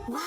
Inilah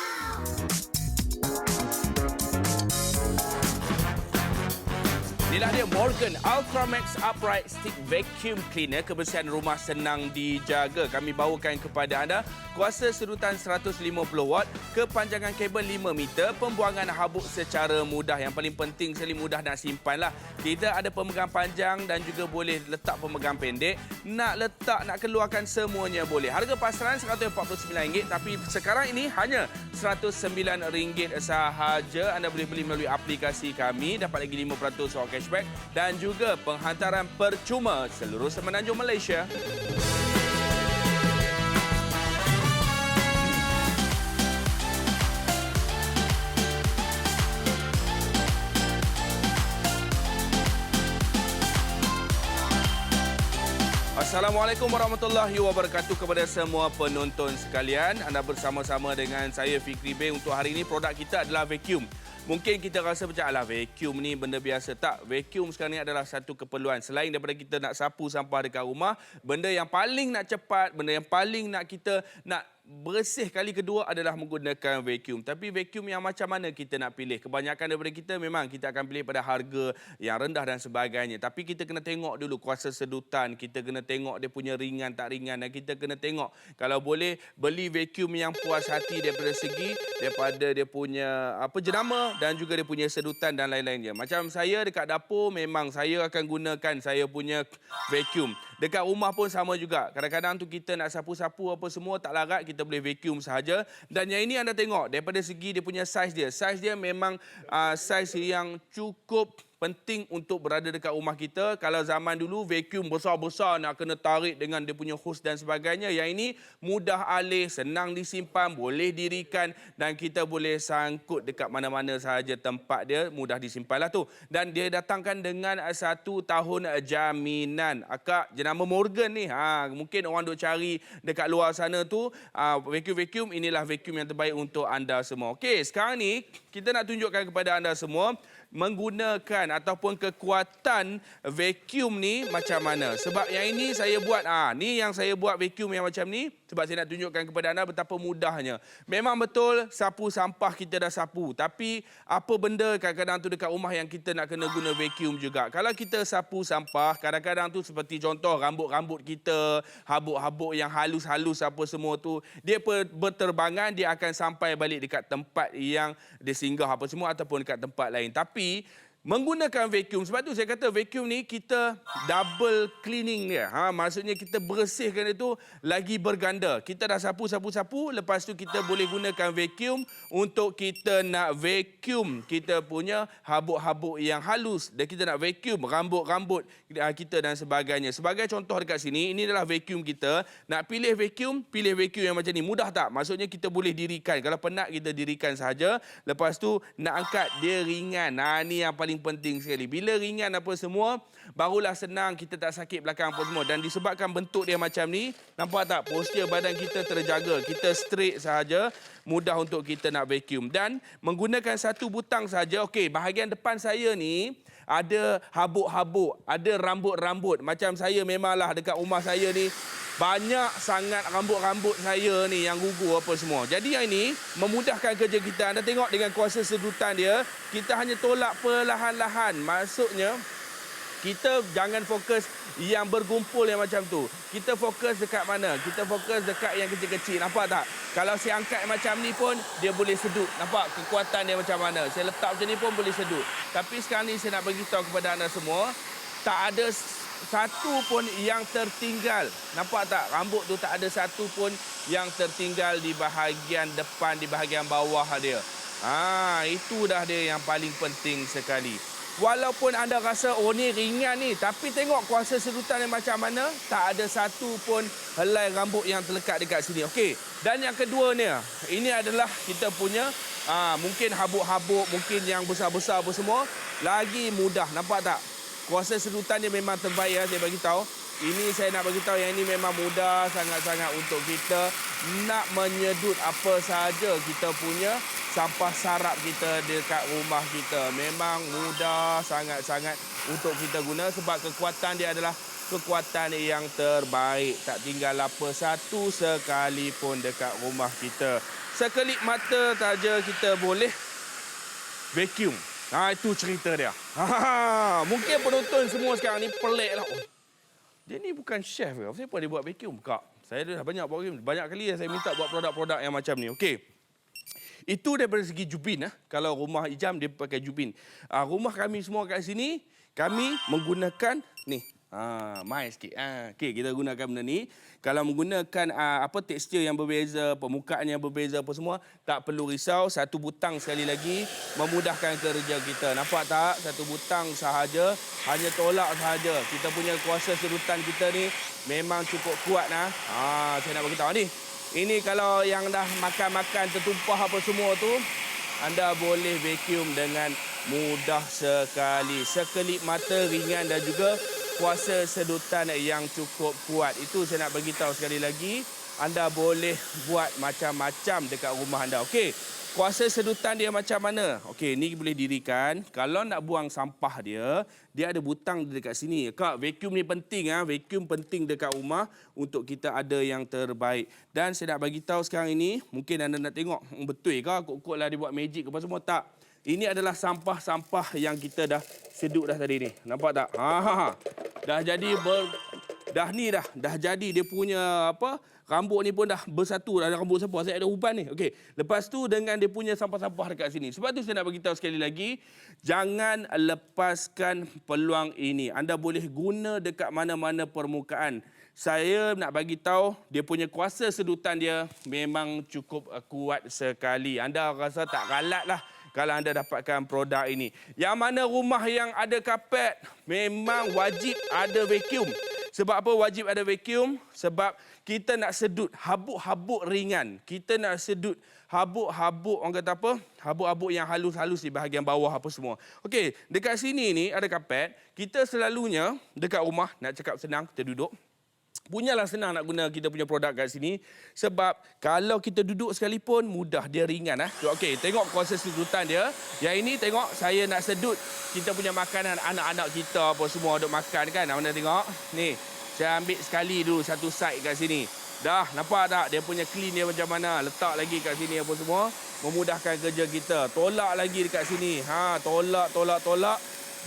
dia Morgan Ultra Max Upright Stick Vacuum Cleaner. Kebersihan rumah senang dijaga. Kami bawakan kepada anda kuasa sedutan 150 watt, kepanjangan kabel 5 meter, pembuangan habuk secara mudah. Yang paling penting sekali mudah nak simpan lah. Kita ada pemegang panjang dan juga boleh letak pemegang pendek. Nak letak, nak keluarkan semuanya boleh. Harga pasaran RM149 tapi sekarang ini hanya RM109 sahaja. Anda boleh beli melalui aplikasi kami. Dapat lagi 5% cashback dan juga penghantaran percuma seluruh semenanjung Malaysia. Assalamualaikum warahmatullahi wabarakatuh kepada semua penonton sekalian. Anda bersama-sama dengan saya Fikri Bey. Untuk hari ini produk kita adalah vacuum. Mungkin kita rasa macam alah vacuum ni benda biasa. Tak, vacuum sekarang ni adalah satu keperluan. Selain daripada kita nak sapu sampah dekat rumah, benda yang paling nak cepat, benda yang paling nak kita nak bersih kali kedua adalah menggunakan vacuum. Tapi vacuum yang macam mana kita nak pilih? Kebanyakan daripada kita memang kita akan pilih pada harga yang rendah dan sebagainya. Tapi kita kena tengok dulu kuasa sedutan, kita kena tengok dia punya ringan tak ringan, dan kita kena tengok kalau boleh beli vacuum yang puas hati daripada segi daripada dia punya jenama dan juga dia punya sedutan dan lain-lainnya. Macam saya dekat dapur memang saya akan gunakan saya punya vacuum. Dekat rumah pun sama juga. Kadang-kadang tu kita nak sapu-sapu apa semua tak larat, kita boleh vacuum sahaja. Dan yang ini anda tengok daripada segi dia punya saiz dia. Saiz dia memang saiz yang cukup penting untuk berada dekat rumah kita. Kalau zaman dulu vacuum besar-besar nak kena tarik dengan dia punya hose dan sebagainya. Yang ini mudah alih, senang disimpan, boleh dirikan dan kita boleh sangkut dekat mana-mana sahaja tempat dia, mudah disimpanlah tu. Dan dia datangkan dengan 1 tahun jaminan. Akak jenama Morgan ni, mungkin orang duk cari dekat luar sana tu vacuum-vacuum, inilah vacuum yang terbaik untuk anda semua. Okey, sekarang ni kita nak tunjukkan kepada anda semua menggunakan ataupun kekuatan vacuum ni macam mana. Sebab yang ini saya buat, ni yang saya buat vacuum yang macam ni. Sebab saya nak tunjukkan kepada anda betapa mudahnya. Memang betul sapu sampah kita dah sapu. Tapi apa benda kadang-kadang tu dekat rumah yang kita nak kena guna vacuum juga. Kalau kita sapu sampah, kadang-kadang tu seperti contoh rambut-rambut kita, habuk-habuk yang halus-halus apa semua tu, dia berterbangan, dia akan sampai balik dekat tempat yang dia singgah apa semua ataupun dekat tempat lain. Tapi menggunakan vacuum, sebab tu saya kata vacuum ni kita double cleaning dia. Maksudnya kita bersihkan itu lagi berganda. Kita dah sapu-sapu-sapu, lepas tu kita boleh gunakan vacuum untuk kita nak vacuum kita punya habuk-habuk yang halus. Dan kita nak vacuum rambut-rambut kita dan sebagainya. Sebagai contoh dekat sini, ini adalah vacuum kita. Nak pilih vacuum yang macam ni. Mudah tak? Maksudnya kita boleh dirikan. Kalau penat kita dirikan sahaja. Lepas tu nak angkat, dia ringan. Ni yang paling penting sekali. Bila ringan apa semua, barulah senang, kita tak sakit belakang apa semua. Dan disebabkan bentuk dia macam ni, nampak tak? Postur badan kita terjaga. Kita straight sahaja, mudah untuk kita nak vacuum. Dan menggunakan satu butang saja. Okey, bahagian depan saya ni ada habuk-habuk, ada rambut-rambut. Macam saya memanglah dekat rumah saya ni banyak sangat rambut-rambut saya ni yang gugur apa semua. Jadi yang ini memudahkan kerja kita. Anda tengok dengan kuasa sedutan dia, kita hanya tolak perlahan-lahan. Maksudnya, kita jangan fokus yang bergumpul yang macam tu. Kita fokus dekat mana? Kita fokus dekat yang kecil-kecil. Nampak tak? Kalau saya angkat macam ni pun, dia boleh sedut. Nampak kekuatan dia macam mana? Saya letak macam ni pun boleh sedut. Tapi sekarang ni saya nak beritahu kepada anda semua, tak ada satu pun yang tertinggal. Nampak tak? Rambut tu tak ada satu pun yang tertinggal di bahagian depan, di bahagian bawah dia. Itu dah dia yang paling penting sekali. Walaupun anda rasa, ni ringan ni, tapi tengok kuasa sedutan yang macam mana, tak ada satu pun helai rambut yang terlekat dekat sini. Okey. Dan yang kedua ni, ini adalah kita punya mungkin habuk-habuk, mungkin yang besar-besar apa semua, lagi mudah. Nampak tak? Kuasa sedutan dia memang terbaik, saya bagi tahu. Ini saya nak bagi tahu yang ini memang mudah sangat-sangat untuk kita nak menyedut apa sahaja kita punya sampah sarap kita dekat rumah kita. Memang mudah sangat-sangat untuk kita guna sebab kekuatan dia adalah kekuatan yang terbaik. Tak tinggal apa satu sekalipun dekat rumah kita. Sekelip mata saja kita boleh vacuum. Itu cerita dia. Mungkin penonton semua sekarang ni pelik lah. Dia ni bukan chef ke? Kenapa dia buat vacuum? Kak, saya dah banyak buat vacuum. Banyak kali saya minta buat produk-produk yang macam ni. Okey. Itu daripada segi jubin. Kalau rumah Ijam, dia pakai jubin. Rumah kami semua kat sini, kami menggunakan ni. Mai sikit. Okey, kita gunakan benda ni. Kalau menggunakan tekstur yang berbeza, permukaan yang berbeza apa semua, tak perlu risau. Satu butang sekali lagi memudahkan kerja kita. Nampak tak? Satu butang sahaja, hanya tolak sahaja. Kita punya kuasa sedutan kita ni memang cukup kuat. Saya nak beritahu ni. Ini kalau yang dah makan-makan tertumpah apa semua tu, anda boleh vacuum dengan mudah sekali. Sekelip mata, ringan dan juga kuasa sedutan yang cukup kuat. Itu saya nak bagi tahu sekali lagi. Anda boleh buat macam-macam dekat rumah anda. Okey. Kuasa sedutan dia macam mana? Okey, ni boleh dirikan. Kalau nak buang sampah dia ada butang dekat sini. Kak, vacuum ni penting. Vacuum penting dekat rumah untuk kita ada yang terbaik. Dan saya nak bagi tahu sekarang ini, mungkin anda nak tengok, betul ke? Kok-kok lah dia buat magic ke apa semua? Tak. Ini adalah sampah-sampah yang kita dah sedut dah tadi ni. Nampak tak? Dah jadi dah jadi dia punya rambut ni pun dah bersatu dah rambut siapa. Saya ada uban ni. Okey. Lepas tu dengan dia punya sampah-sampah dekat sini. Sebab tu saya nak bagi tahu sekali lagi, jangan lepaskan peluang ini. Anda boleh guna dekat mana-mana permukaan. Saya nak bagi tahu dia punya kuasa sedutan dia memang cukup kuat sekali. Anda rasa tak galat lah kalau anda dapatkan produk ini. Yang mana rumah yang ada kapet, memang wajib ada vacuum. Sebab apa wajib ada vacuum? Sebab kita nak sedut habuk-habuk ringan. Kita nak sedut habuk-habuk, orang kata apa? Habuk-habuk yang halus-halus di bahagian bawah apa semua. Okey, dekat sini ni ada kapet. Kita selalunya dekat rumah, nak cakap senang, kita duduk. Punyalah senang nak guna kita punya produk kat sini. Sebab kalau kita duduk sekalipun, mudah, dia ringan. Okey, tengok kuasa sedutan dia. Yang ini tengok, saya nak sedut kita punya makanan anak-anak kita apa semua duk makan kan. Mana tengok? Ni, saya ambil sekali dulu satu side kat sini. Dah, nampak tak? Dia punya clean dia macam mana. Letak lagi kat sini apa semua. Memudahkan kerja kita. Tolak lagi dekat sini. Tolak.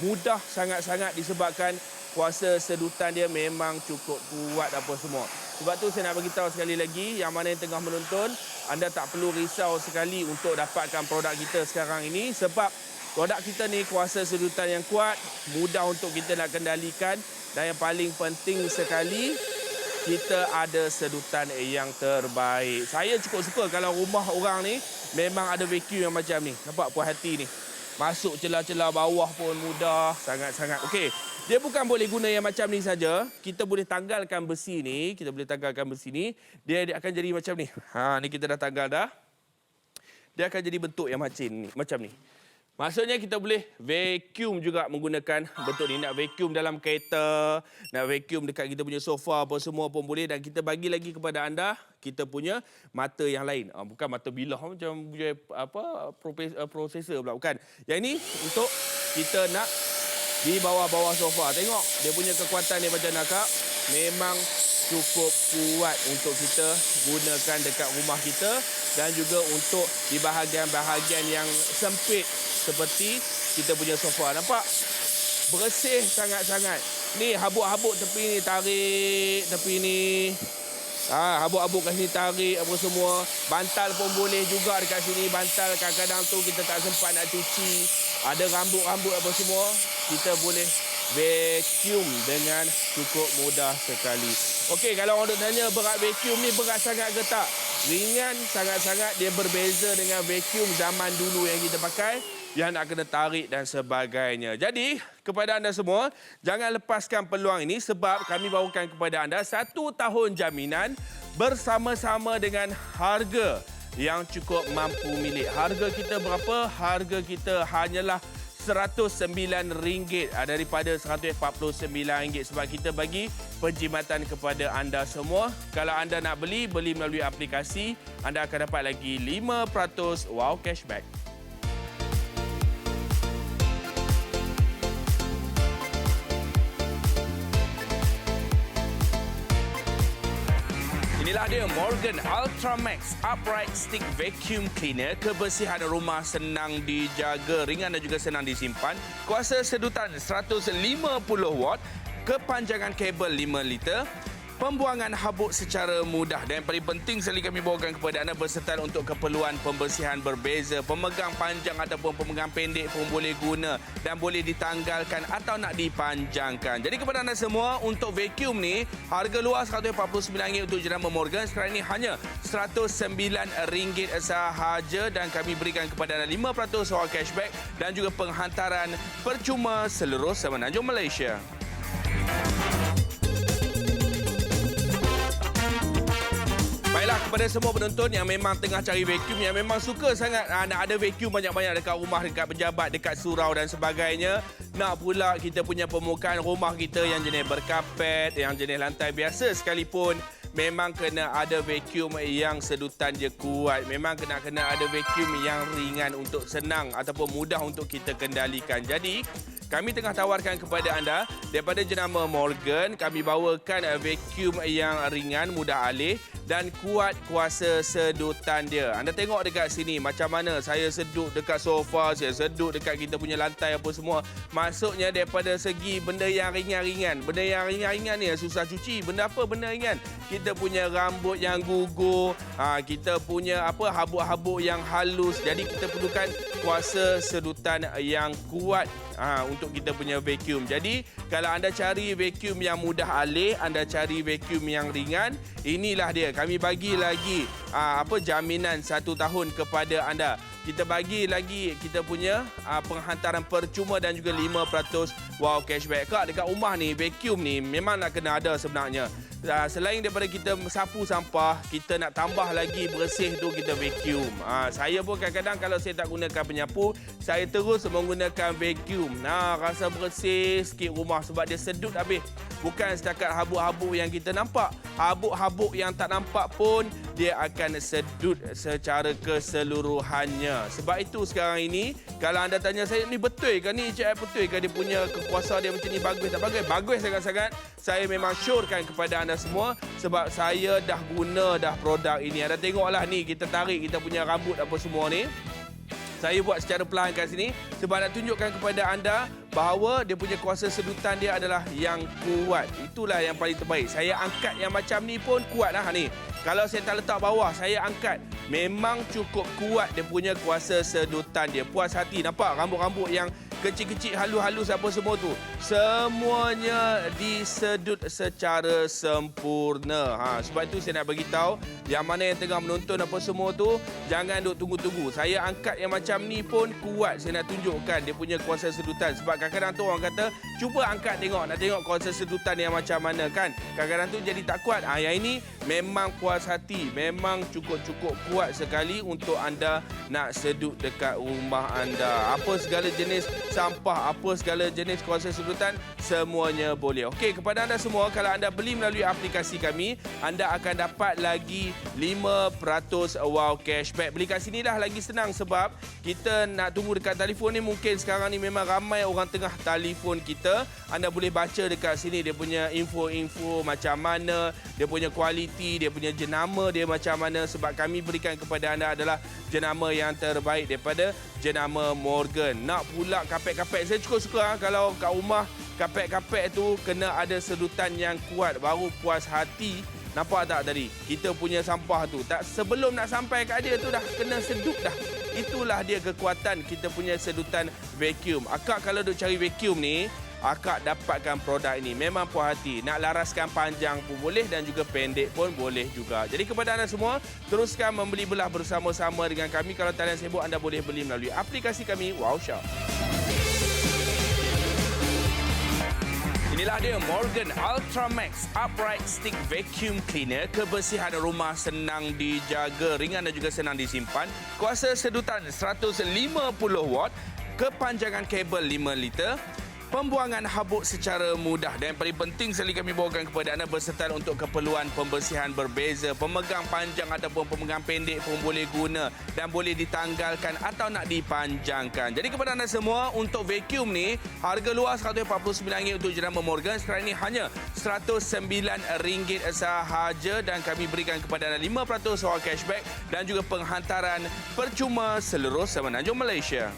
Mudah sangat-sangat disebabkan kuasa sedutan dia memang cukup kuat apa semua. Sebab tu saya nak beritahu sekali lagi, yang mana yang tengah menonton, anda tak perlu risau sekali untuk dapatkan produk kita sekarang ini. Sebab produk kita ni kuasa sedutan yang kuat, mudah untuk kita nak kendalikan. Dan yang paling penting sekali, kita ada sedutan yang terbaik. Saya cukup suka kalau rumah orang ni memang ada vacuum yang macam ni. Nampak puas hati ni. Masuk celah-celah bawah pun mudah, sangat-sangat. Okey, dia bukan boleh guna yang macam ni saja. Kita boleh tanggalkan besi ni. Dia akan jadi macam ni. Ni kita dah tanggal dah. Dia akan jadi bentuk yang macam ni. Maksudnya kita boleh vacuum juga menggunakan bentuk ni. Nak vacuum dalam kereta, nak vacuum dekat kita punya sofa apa semua pun boleh. Dan kita bagi lagi kepada anda kita punya mata yang lain. Bukan mata bilah macam prosesor pula, bukan. Yang ini untuk kita nak di bawah-bawah sofa. Tengok dia punya kekuatan ni macam nak, Kak. Memang cukup kuat untuk kita gunakan dekat rumah kita dan juga untuk di bahagian-bahagian yang sempit seperti kita punya sofa. Nampak? Bersih sangat-sangat. Ni habuk-habuk tepi ni, tarik tepi ni. Habuk-habuk kat sini, tarik apa semua. Bantal pun boleh juga dekat sini. Bantal kadang-kadang tu kita tak sempat nak cuci. Ada rambut-rambut apa semua. Kita boleh vacuum dengan cukup mudah sekali. Okey, kalau orang tanya berat vacuum ni berat sangat ke tak? Ringan sangat-sangat. Dia berbeza dengan vacuum zaman dulu yang kita pakai, yang nak kena tarik dan sebagainya. Jadi, kepada anda semua, jangan lepaskan peluang ini sebab kami bawakan kepada anda 1 tahun jaminan bersama-sama dengan harga yang cukup mampu milik. Harga kita berapa? Harga kita hanyalah RM109 daripada RM149 sebab kita bagi penjimatan kepada anda semua. Kalau anda nak beli melalui aplikasi, anda akan dapat lagi 5% wow cashback. Inilah dia Morgan Ultra Max Upright Stick Vacuum Cleaner. Kebersihan rumah senang dijaga, ringan dan juga senang disimpan. Kuasa sedutan 150 watt, kepanjangan kabel 5 liter, pembuangan habuk secara mudah. Dan yang paling penting sekali kami bawakan kepada anda berserta untuk keperluan pembersihan berbeza. Pemegang panjang ataupun pemegang pendek pun boleh guna dan boleh ditanggalkan atau nak dipanjangkan. Jadi kepada anda semua, untuk vacuum ni harga luar RM149 untuk jenama Morgan. Sekarang ini hanya RM109 sahaja dan kami berikan kepada anda 5% soal cashback dan juga penghantaran percuma seluruh Semenanjung Malaysia. Baiklah, kepada semua penonton yang memang tengah cari vacuum, yang memang suka sangat nak ada vacuum banyak-banyak dekat rumah, dekat pejabat, dekat surau dan sebagainya. Nak pula kita punya permukaan rumah kita yang jenis berkapet, yang jenis lantai biasa sekalipun, memang kena ada vacuum yang sedutan dia kuat. Memang kena ada vacuum yang ringan untuk senang ataupun mudah untuk kita kendalikan. Jadi, kami tengah tawarkan kepada anda daripada jenama Morgan, kami bawakan vacuum yang ringan, mudah alih dan kuat kuasa sedutan dia. Anda tengok dekat sini macam mana saya sedut dekat sofa, saya sedut dekat kita punya lantai apa semua. Maksudnya daripada segi benda yang ringan-ringan. Benda yang ringan-ringan ni susah cuci. Benda apa benda ringan? Kita punya rambut yang gugur, kita punya habuk-habuk yang halus. Jadi kita perlukan kuasa sedutan yang kuat untuk kita punya vacuum. Jadi kalau anda cari vacuum yang mudah alih, anda cari vacuum yang ringan, inilah dia. Kami bagi lagi jaminan 1 tahun kepada anda. Kita bagi lagi kita punya penghantaran percuma dan juga 5% wow cashback. Kak, dekat rumah ni vacuum ni memang nak kena ada sebenarnya. Selain daripada kita sapu sampah, kita nak tambah lagi bersih tu kita vacuum. Saya pun kadang-kadang kalau saya tak gunakan penyapu, saya terus menggunakan vacuum. Rasa bersih sikit rumah sebab dia sedut habis. Bukan setakat habuk-habuk yang kita nampak. Habuk-habuk yang tak nampak pun dia akan sedut secara keseluruhannya. Sebab itu sekarang ini, kalau anda tanya saya, ni betul ke ni? Betul ke dia punya kekuasaan dia macam ni, bagus tak bagus? Bagus sangat-sangat. Saya memang syorkan kepada anda semua sebab saya dah guna dah produk ini. Anda tengoklah ni, kita tarik kita punya rambut apa semua ni. Saya buat secara perlahan kat sini sebab nak tunjukkan kepada anda bahawa dia punya kuasa sedutan dia adalah yang kuat. Itulah yang paling terbaik. Saya angkat yang macam ni pun kuat dah ni. Kalau saya tak letak bawah, saya angkat. Memang cukup kuat dia punya kuasa sedutan dia. Puas hati. Nampak rambut-rambut yang kecil-kecil, halus-halus apa semua tu. Semuanya disedut secara sempurna. Sebab itu saya nak beritahu yang mana yang tengah menonton apa semua tu, jangan duk tunggu-tunggu. Saya angkat yang macam ni pun kuat. Saya nak tunjukkan dia punya kuasa sedutan. Sebab kadang-kadang tu orang kata, cuba angkat tengok. Nak tengok kuasa sedutan yang macam mana kan. Kadang-kadang tu jadi tak kuat. Yang ini memang puas hati. Memang cukup-cukup kuat sekali untuk anda nak sedut dekat rumah anda. Apa segala jenis sampah, apa segala jenis kuasa sedutan, semuanya boleh. Okey, kepada anda semua, kalau anda beli melalui aplikasi kami, anda akan dapat lagi 5% wow cashback. Beli kat sini dah lagi senang sebab kita nak tunggu dekat telefon ni. Mungkin sekarang ni memang ramai orang tengah telefon kita. Anda boleh baca dekat sini dia punya info-info macam mana, dia punya kualiti, dia punya jenama dia macam mana. Sebab kami berikan kepada anda adalah jenama yang terbaik daripada jenama Morgan. Nak pula kapet-kapet, saya cukup suka kalau kat rumah kapet-kapet tu kena ada sedutan yang kuat, baru puas hati. Nampak tak tadi? Kita punya sampah tu, tak sebelum nak sampai kat dia tu dah kena sedut dah. Itulah dia kekuatan kita punya sedutan vacuum. Akak kalau duk cari vacuum ni, akak dapatkan produk ini. Memang puas hati. Nak laraskan panjang pun boleh dan juga pendek pun boleh juga. Jadi kepada anda semua, teruskan membeli belah bersama-sama dengan kami. Kalau talian sibuk, anda boleh beli melalui aplikasi kami, Wow Shop. Inilah dia Morgan Ultra Max Upright Stick Vacuum Cleaner. Kebersihan rumah senang dijaga, ringan dan juga senang disimpan. Kuasa sedutan 150 watt, kepanjangan kabel 5 liter, Pembuangan habuk secara mudah dan yang paling penting sekali kami bawakan kepada anda berserta untuk keperluan pembersihan berbeza. Pemegang panjang ataupun pemegang pendek pun boleh guna dan boleh ditanggalkan atau nak dipanjangkan. Jadi kepada anda semua, untuk vacuum ni harga luar RM149 untuk jenama Morgan. Sekarang ini hanya RM109 sahaja dan kami berikan kepada anda 5% soal cashback dan juga penghantaran percuma seluruh semenanjung Malaysia.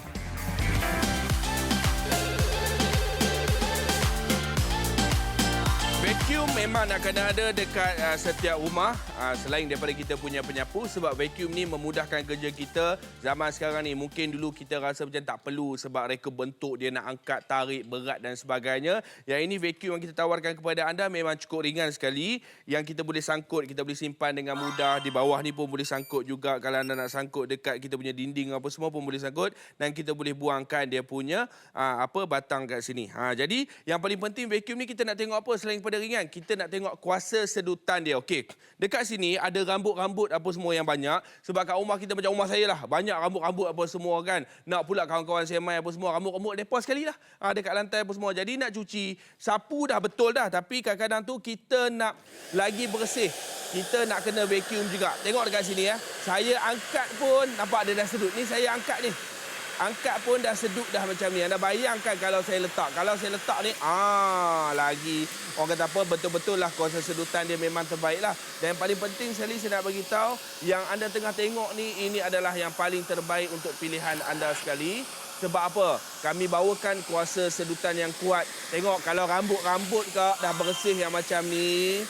Vacuum memang akan ada dekat setiap rumah selain daripada kita punya penyapu, sebab vacuum ni memudahkan kerja kita. Zaman sekarang ni mungkin dulu kita rasa macam tak perlu sebab reka bentuk dia nak angkat, tarik, berat dan sebagainya. Yang ini vacuum yang kita tawarkan kepada anda memang cukup ringan sekali, yang kita boleh sangkut, kita boleh simpan dengan mudah. Di bawah ni pun boleh sangkut juga, kalau anda nak sangkut dekat kita punya dinding apa semua pun boleh sangkut, dan kita boleh buangkan dia punya batang kat sini. Jadi yang paling penting vacuum ni kita nak tengok apa selain pada ringan, kita nak tengok kuasa sedutan dia. Okey, dekat sini ada rambut-rambut apa semua yang banyak, sebab kat rumah kita macam rumah saya lah, banyak rambut-rambut apa semua kan. Nak pula kawan-kawan saya main apa semua, rambut-rambut depa sekali lah dekat lantai apa semua. Jadi nak cuci, sapu dah betul dah, tapi kadang-kadang tu kita nak lagi bersih, kita nak kena vacuum juga. Tengok dekat sini ya, saya angkat pun nampak dia dah sedut. Ni saya angkat ni, angkat pun dah sedut dah macam ni. Anda bayangkan kalau saya letak. Kalau saya letak ni, lagi orang kata apa, betul-betul lah kuasa sedutan dia memang terbaik lah. Dan yang paling penting sekali saya nak bagi tahu, yang anda tengah tengok ni, ini adalah yang paling terbaik untuk pilihan anda sekali. Sebab apa? Kami bawakan kuasa sedutan yang kuat. Tengok, kalau rambut-rambut kak dah bersih yang macam ni,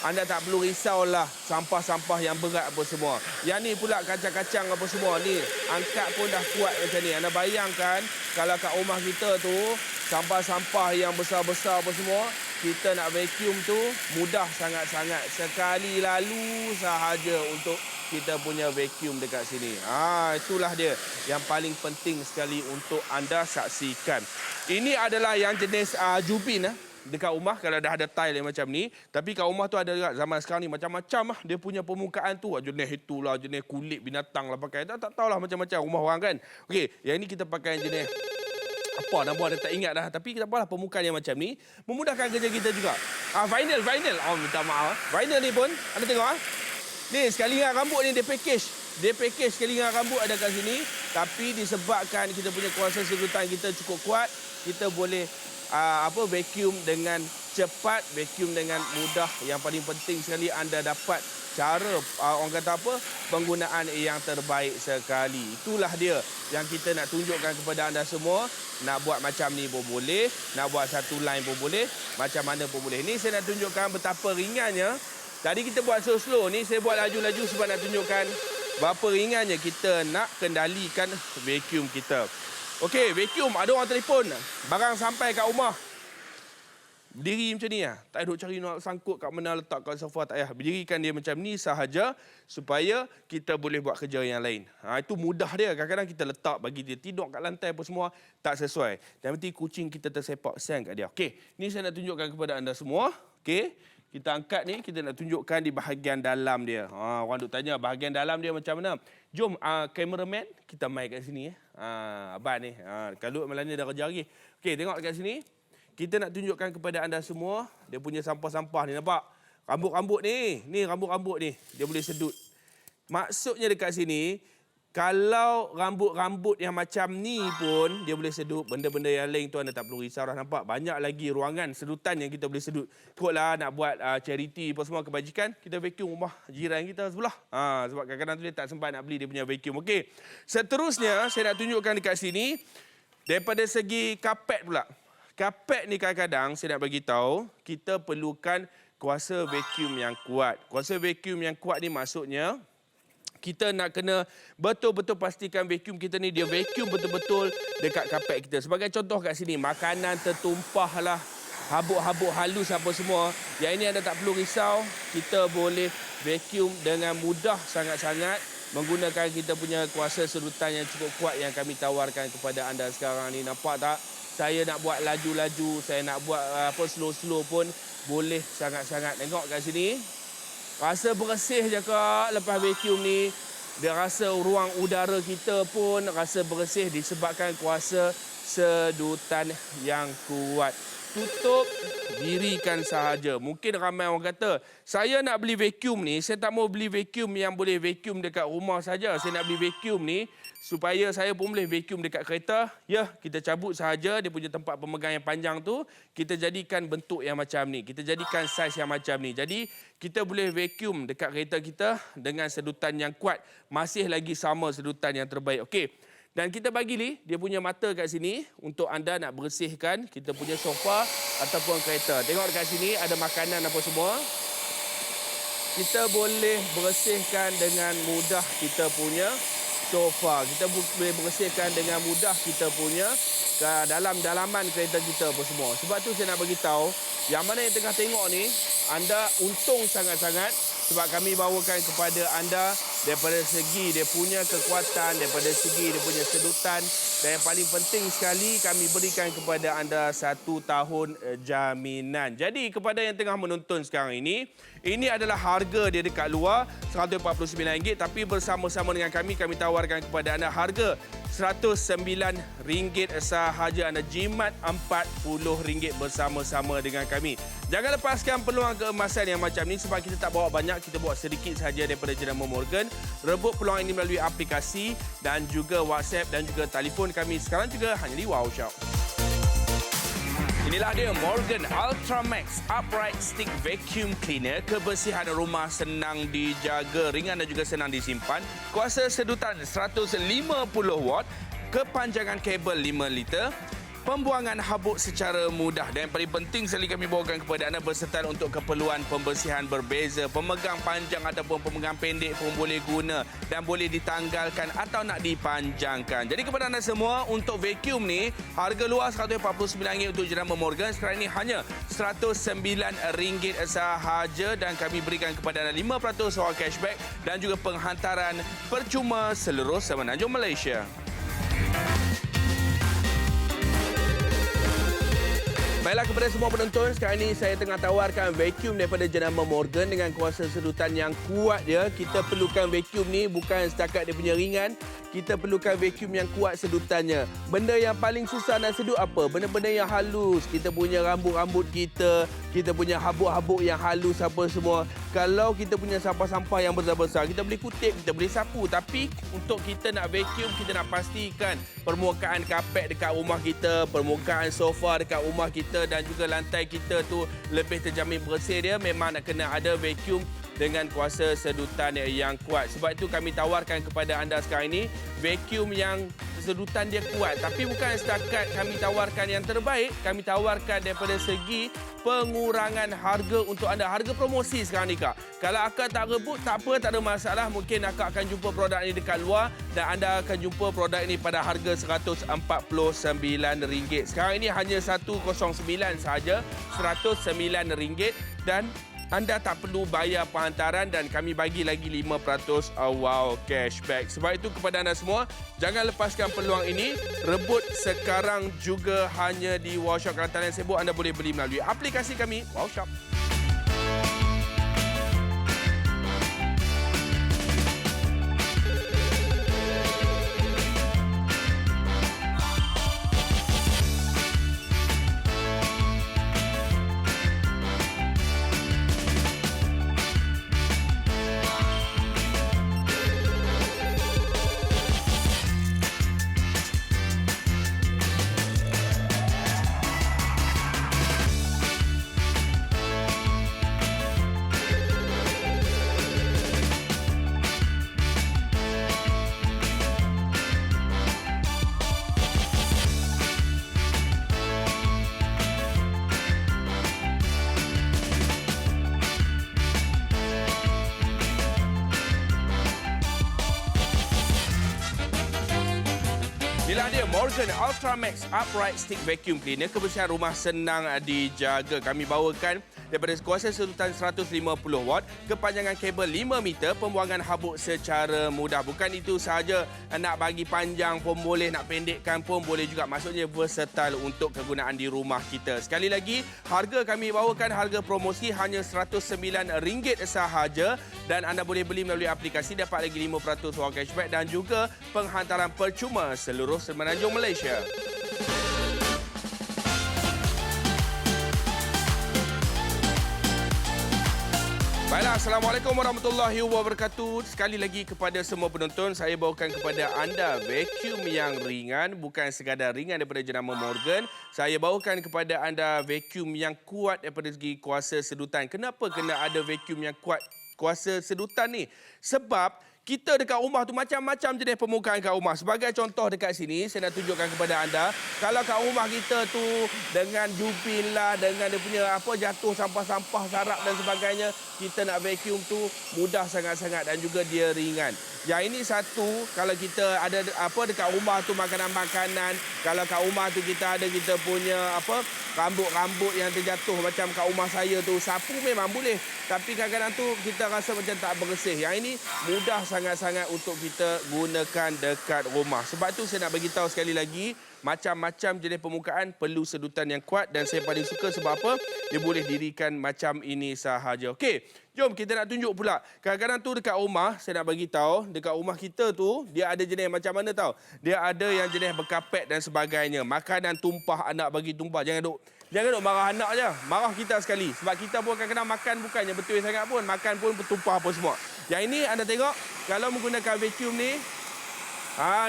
anda tak perlu risaulah sampah-sampah yang berat apa semua. Yang ni pula kacang-kacang apa semua ni, angkat pun dah kuat macam ni. Anda bayangkan kalau kat rumah kita tu sampah-sampah yang besar-besar apa semua, kita nak vacuum tu mudah sangat-sangat. Sekali lalu sahaja untuk kita punya vacuum dekat sini. Itulah dia yang paling penting sekali untuk anda saksikan. Ini adalah yang jenis Jubin dekat rumah kalau dah ada tile yang macam ni. Tapi kat rumah tu ada juga zaman sekarang ni macam-macam lah dia punya permukaan tu. Jenis itulah, jenis kulit binatang lah pakai. Tak tahulah macam-macam rumah orang kan. Okey, yang ini kita pakai jenis apa nama dia tak ingat dah. Tapi kita apalah, permukaan yang macam ni memudahkan kerja kita juga. Vinyl. Minta maaf. Vinyl ni pun anda tengok ni sekalian rambut ni dia package. Dia package sekalian rambut ada kat sini. Tapi disebabkan kita punya kuasa sedutan kita cukup kuat, kita boleh vacuum dengan cepat, vacuum dengan mudah. Yang paling penting sekali anda dapat cara orang kata apa, penggunaan yang terbaik sekali. Itulah dia yang kita nak tunjukkan kepada anda semua. Nak buat macam ni pun boleh, nak buat satu line pun boleh, macam mana pun boleh. Ni saya nak tunjukkan betapa ringannya. Tadi kita buat slow-slow, ni saya buat laju-laju sebab nak tunjukkan berapa ringannya kita nak kendalikan vacuum kita. Okey, vacuum. Ada orang telefon, barang sampai kat rumah, berdiri macam ni lah. Tak payah duk cari nak sangkut kat mana, letak kat sofa, tak payah. Berdirikan dia macam ni sahaja supaya kita boleh buat kerja yang lain. Itu mudah dia. Kadang-kadang kita letak bagi dia tidur kat lantai apa semua, tak sesuai. Dan nanti kucing kita tersepak siang kat dia. Okey, ni saya nak tunjukkan kepada anda semua. Okey, kita angkat ni, kita nak tunjukkan di bahagian dalam dia. Orang duk tanya bahagian dalam dia macam mana. Jom, cameraman, kita mai kat sini. Abang ni, kalau malam ni dah kerja lagi. Okey, tengok kat sini. Kita nak tunjukkan kepada anda semua, dia punya sampah-sampah ni, nampak? Rambut-rambut ni, rambut-rambut ni, dia boleh sedut. Maksudnya dekat sini, kalau rambut-rambut yang macam ni pun dia boleh sedut, benda-benda yang lain tu anda tak perlu risau dah, nampak? Banyak lagi ruangan sedutan yang kita boleh sedut. Ikutlah nak buat charity apa semua, kebajikan, kita vacuum rumah jiran kita sebelah. Sebab kadang-kadang tu dia tak sempat nak beli dia punya vacuum. Okey. Seterusnya, saya nak tunjukkan dekat sini, daripada segi kapet pula. Kapet ni kadang-kadang saya nak bagi tahu, kita perlukan kuasa vacuum yang kuat. Kuasa vacuum yang kuat ni maksudnya kita nak kena betul-betul pastikan vacuum kita ni dia vacuum betul-betul dekat kapet kita. Sebagai contoh kat sini, makanan tertumpah lah, habuk-habuk halus apa semua. Yang ini anda tak perlu risau, kita boleh vacuum dengan mudah sangat-sangat menggunakan kita punya kuasa sedutan yang cukup kuat yang kami tawarkan kepada anda sekarang ni. Nampak tak? Saya nak buat laju-laju, saya nak buat slow-slow pun boleh sangat-sangat. Tengok kat sini. Rasa bersih je kak lepas vacuum ni. Dia rasa ruang udara kita pun rasa bersih disebabkan kuasa sedutan yang kuat. Tutup, dirikan sahaja. Mungkin ramai orang kata, saya nak beli vacuum ni, saya tak mau beli vacuum yang boleh vacuum dekat rumah saja. Saya nak beli vacuum ni supaya saya pun boleh vacuum dekat kereta. Ya, kita cabut sahaja dia punya tempat pemegang yang panjang tu, kita jadikan bentuk yang macam ni. Kita jadikan saiz yang macam ni. Jadi, kita boleh vacuum dekat kereta kita dengan sedutan yang kuat. Masih lagi sama sedutan yang terbaik. Okey. Dan kita bagi ni, dia punya mata kat sini untuk anda nak bersihkan kita punya sofa ataupun kereta. Tengok dekat sini ada makanan apa semua. Kita boleh bersihkan dengan mudah kita punya sofa. Kita boleh bersihkan dengan mudah kita punya dalam-dalaman kereta kita apa semua. Sebab tu saya nak bagi tahu, yang mana yang tengah tengok ni, anda untung sangat-sangat sebab kami bawakan kepada anda daripada segi dia punya kekuatan, daripada segi dia punya sedutan, dan yang paling penting sekali kami berikan kepada anda 1 tahun jaminan. Jadi kepada yang tengah menonton sekarang ini adalah harga dia dekat luar RM149, tapi bersama-sama dengan kami tawarkan kepada anda harga RM109 sahaja. Anda jimat RM40 bersama-sama dengan kami. Jangan lepaskan peluang keemasan yang macam ni sebab kita tak bawa banyak, kita bawa sedikit sahaja daripada Jenama Morgan. Rebut peluang ini melalui aplikasi dan juga WhatsApp dan juga telefon kami sekarang juga hanya di Wow Shop. Inilah dia Morgan Ultra Max Upright Stick Vacuum Cleaner. Kebersihan rumah senang dijaga, ringan dan juga senang disimpan. Kuasa sedutan 150 watt, kepanjangan kabel 5 liter. Pembuangan habuk secara mudah dan yang paling penting sekali kami bawakan kepada anda berserta untuk keperluan pembersihan berbeza. Pemegang panjang ataupun pemegang pendek pun boleh guna dan boleh ditanggalkan atau nak dipanjangkan. Jadi kepada anda semua, untuk vacuum ni harga luar RM149 untuk Jenama Morgan. Sekarang ini hanya RM109 sahaja dan kami berikan kepada anda 5% soal cashback dan juga penghantaran percuma seluruh Semenanjung Malaysia. Baiklah kepada semua penonton, sekarang ini saya tengah tawarkan vacuum daripada Jenama Morgan dengan kuasa sedutan yang kuat dia. Kita perlukan vacuum ni bukan setakat dia punya ringan, kita perlukan vacuum yang kuat sedutannya. Benda yang paling susah nak sedut apa? Benda-benda yang halus. Kita punya rambut-rambut kita punya habuk-habuk yang halus apa semua. Kalau kita punya sampah-sampah yang besar-besar, kita boleh kutip, kita boleh sapu. Tapi untuk kita nak vacuum, kita nak pastikan permukaan kapet dekat rumah kita, permukaan sofa dekat rumah kita dan juga lantai kita tu lebih terjamin bersih dia, memang nak kena ada vacuum dengan kuasa sedutan yang kuat. Sebab itu kami tawarkan kepada anda sekarang ini vacuum yang sedutan dia kuat. Tapi bukan setakat kami tawarkan yang terbaik, kami tawarkan daripada segi pengurangan harga untuk anda. Harga promosi sekarang ni, Kak. Kalau akak tak rebut, tak apa, tak ada masalah. Mungkin akak akan jumpa produk ini dekat luar dan anda akan jumpa produk ini pada harga RM149. Sekarang ini hanya 109 sahaja, RM109 dan anda tak perlu bayar penghantaran dan kami bagi lagi 5% wow cashback. Sebab itu kepada anda semua, jangan lepaskan peluang ini. Rebut sekarang juga hanya di Wow Shop. Kalau yang sibuk, anda boleh beli melalui aplikasi kami, Wow Shop. Inilah dia Morgan Ultra Max Upright Stick Vacuum Cleaner. Kebersihan rumah senang dijaga. Kami bawakan daripada kuasa sedutan 150 watt, kepanjangan kabel 5 meter, pembuangan habuk secara mudah. Bukan itu sahaja, nak bagi panjang pun boleh, nak pendekkan pun boleh juga. Maksudnya versatile untuk kegunaan di rumah kita. Sekali lagi, harga kami bawakan harga promosi hanya RM109 sahaja dan anda boleh beli melalui aplikasi, dapat lagi 5% wang cashback dan juga penghantaran percuma seluruh Semenanjung Malaysia. Baiklah, Assalamualaikum warahmatullahi wabarakatuh. Sekali lagi kepada semua penonton, saya bawakan kepada anda vacuum yang ringan, bukan sekadar ringan daripada jenama Morgan. Saya bawakan kepada anda vacuum yang kuat daripada segi kuasa sedutan. Kenapa kena ada vacuum yang kuat kuasa sedutan ni? Sebab kita dekat rumah tu macam-macam jenis permukaan kat rumah. Sebagai contoh dekat sini, saya nak tunjukkan kepada anda. Kalau kat rumah kita tu dengan jubin lah, dengan dia punya jatuh sampah-sampah, sarap dan sebagainya, kita nak vacuum tu mudah sangat-sangat dan juga dia ringan. Yang ini satu, kalau kita ada dekat rumah tu makanan-makanan, kalau kat rumah tu kita ada kita punya rambut-rambut yang terjatuh macam kat rumah saya tu, sapu memang boleh. Tapi kadang-kadang tu kita rasa macam tak bersih. Yang ini mudah sangat-sangat untuk kita gunakan dekat rumah. Sebab tu saya nak bagi tahu sekali lagi, macam-macam jenis permukaan perlu sedutan yang kuat dan saya paling suka sebab apa? Dia boleh dirikan macam ini sahaja. Okey, jom kita nak tunjuk pula. Kadang-kadang tu dekat rumah, saya nak bagi tahu, dekat rumah kita tu dia ada jenis macam mana tahu? Dia ada yang jenis berkapet dan sebagainya. Makanan tumpah, anak bagi tumpah. Jangan duk marah anak je. Marah kita sekali. Sebab kita pun kadang-kadang makan bukannya betul sangat pun. Makan pun bertumpah apa semua. Yang ini anda tengok, kalau menggunakan vacuum ni,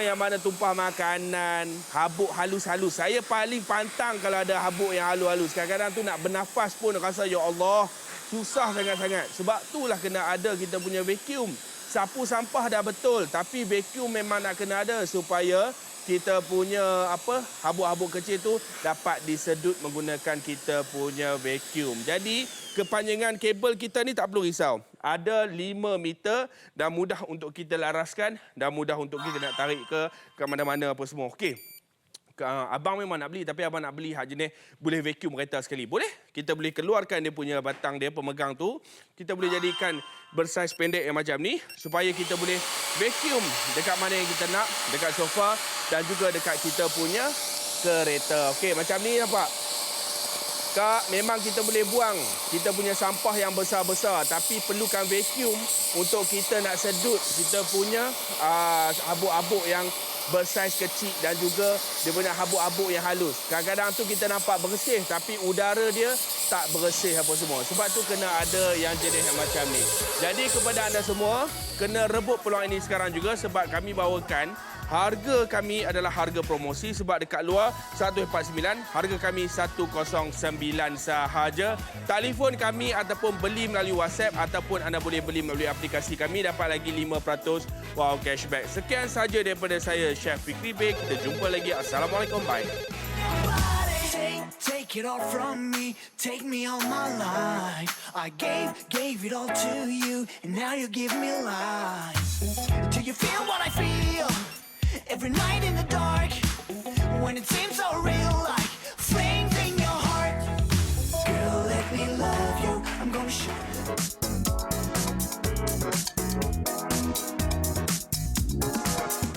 yang mana tumpah makanan, habuk halus-halus. Saya paling pantang kalau ada habuk yang halus-halus. Kadang-kadang tu nak bernafas pun rasa, ya Allah, susah sangat-sangat. Sebab itulah kena ada kita punya vacuum. Sapu sampah dah betul, tapi vacuum memang nak kena ada supaya kita punya habuk-habuk kecil tu dapat disedut menggunakan kita punya vacuum. Jadi, kepanjangan kabel kita ni tak perlu risau. Ada 5 meter dan mudah untuk kita laraskan dan mudah untuk kita nak tarik ke mana-mana apa semua. Okey. Abang memang nak beli, tapi abang nak beli hak jenis boleh vacuum kereta sekali. Boleh? Kita boleh keluarkan dia punya batang dia, pemegang tu. Kita boleh jadikan bersaiz pendek yang macam ni supaya kita boleh vacuum dekat mana yang kita nak, dekat sofa dan juga dekat kita punya kereta. Okey, macam ni nampak. Kak, memang kita boleh buang kita punya sampah yang besar-besar, tapi perlukan vacuum untuk kita nak sedut kita punya habuk-habuk yang bersaiz kecil dan juga dia punya habuk-habuk yang halus. Kadang-kadang tu kita nampak bersih tapi udara dia tak bersih apa semua. Sebab tu kena ada yang jenis yang macam ni. Jadi kepada anda semua, kena rebut peluang ini sekarang juga sebab kami bawakan harga kami adalah harga promosi sebab dekat luar 149, harga kami 109 sahaja. Telefon kami ataupun beli melalui WhatsApp ataupun anda boleh beli melalui aplikasi kami dapat lagi 5% wow cashback. Sekian sahaja daripada saya, Chef Fikri Bey. Kita jumpa lagi. Assalamualaikum. Bye. Take it all from me, take me all my life. I gave it all to you, and now you give me life. Do you feel what I feel? Every night in the dark, when it seems